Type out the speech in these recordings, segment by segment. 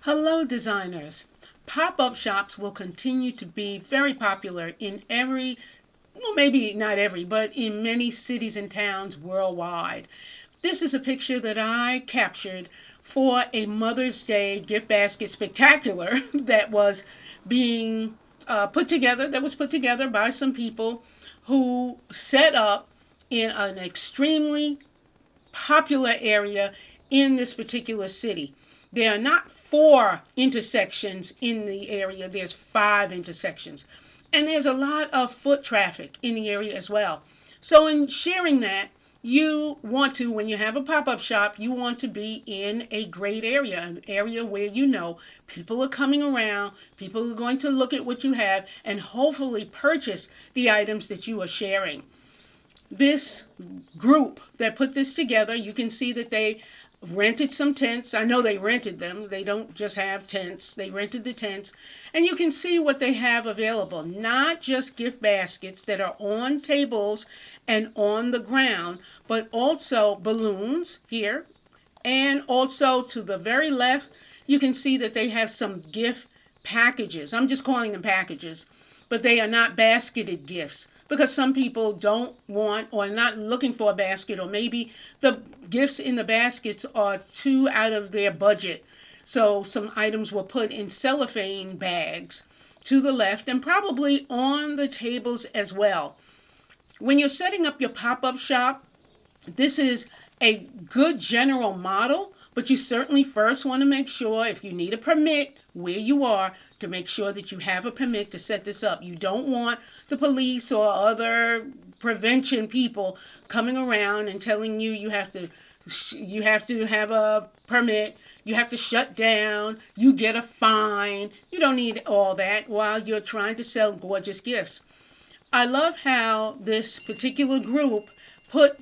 Hello, designers. Pop-up shops will continue to be very popular in maybe not every, but in many cities and towns worldwide. This is a picture that I captured for a Mother's Day gift basket spectacular that was being put together by some people who set up in an extremely popular area in this particular city. There are not 4 intersections in the area, there's 5 intersections. And there's a lot of foot traffic in the area as well. So in sharing that, you want to, when you have a pop-up shop, you want to be in a great area, an area where you know people are coming around, people are going to look at what you have, and hopefully purchase the items that you are sharing. This group that put this together, you can see that they rented some tents. I know they rented them. They don't just have tents. They rented the tents. And you can see what they have available. Not just gift baskets that are on tables and on the ground, but also balloons here. And also to the very left, you can see that they have some gift packages. I'm just calling them packages, but they are not basketed gifts, because some people don't want or not looking for a basket, or maybe the gifts in the baskets are too out of their budget. So some items were put in cellophane bags to the left and probably on the tables as well. When you're setting up your pop-up shop, this is a good general model, but you certainly first want to make sure, if you need a permit where you are, to make sure that you have a permit to set this up. You don't want the police or other prevention people coming around and telling you you have to have a permit, you have to shut down, you get a fine. You don't need all that while you're trying to sell gorgeous gifts. I love how this particular group put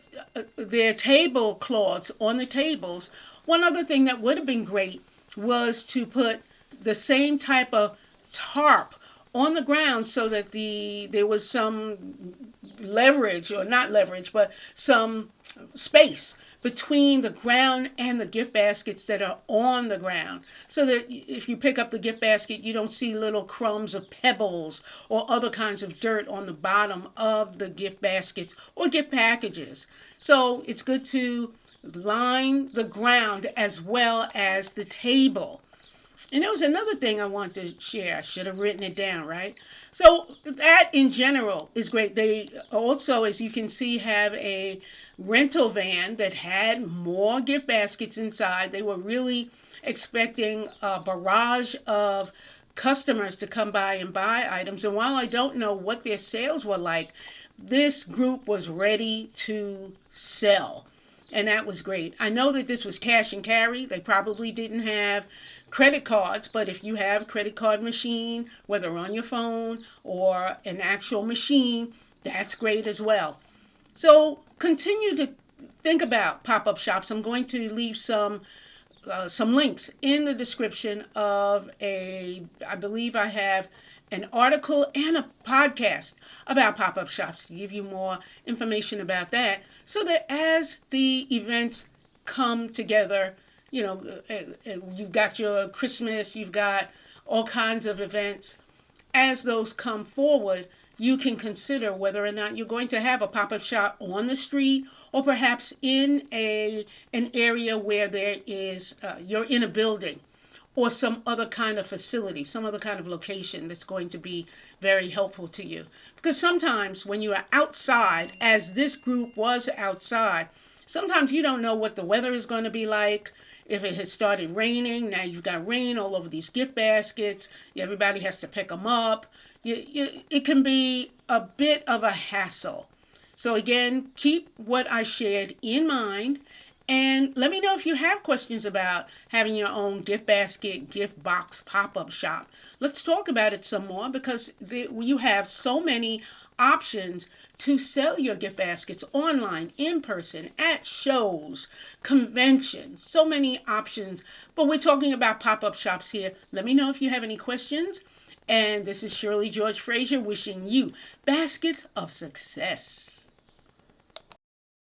their tablecloths on the tables. One other thing that would have been great was to put the same type of tarp on the ground so that there was some leverage, or not leverage, but some space between the ground and the gift baskets that are on the ground, so that if you pick up the gift basket, you don't see little crumbs of pebbles or other kinds of dirt on the bottom of the gift baskets or gift packages. So it's good to line the ground as well as the table. And there was another thing I wanted to share. I should have written it down, right? So that in general is great. They also, as you can see, have a rental van that had more gift baskets inside. They were really expecting a barrage of customers to come by and buy items. And while I don't know what their sales were like, this group was ready to sell. And that was great. I know that this was cash and carry. They probably didn't have credit cards, but if you have a credit card machine, whether on your phone or an actual machine, that's great as well. So continue to think about pop-up shops. I'm going to leave some links in the description of I believe I have an article and a podcast about pop-up shops to give you more information about that, so that as the events come together, you've got your Christmas, you've got all kinds of events. As those come forward, you can consider whether or not you're going to have a pop-up shop on the street, or perhaps in an area where there is you're in a building, or some other kind of facility, some other kind of location that's going to be very helpful to you. Because sometimes when you are outside, as this group was outside, sometimes you don't know what the weather is going to be like. If it has started raining, now you've got rain all over these gift baskets. Everybody has to pick them up. It can be a bit of a hassle. So again, keep what I shared in mind. And let me know if you have questions about having your own gift basket, gift box pop-up shop. Let's talk about it some more, because you have so many options to sell your gift baskets online, in person, at shows, conventions, so many options. But we're talking about pop-up shops here. Let me know if you have any questions. And this is Shirley George Frazier wishing you baskets of success.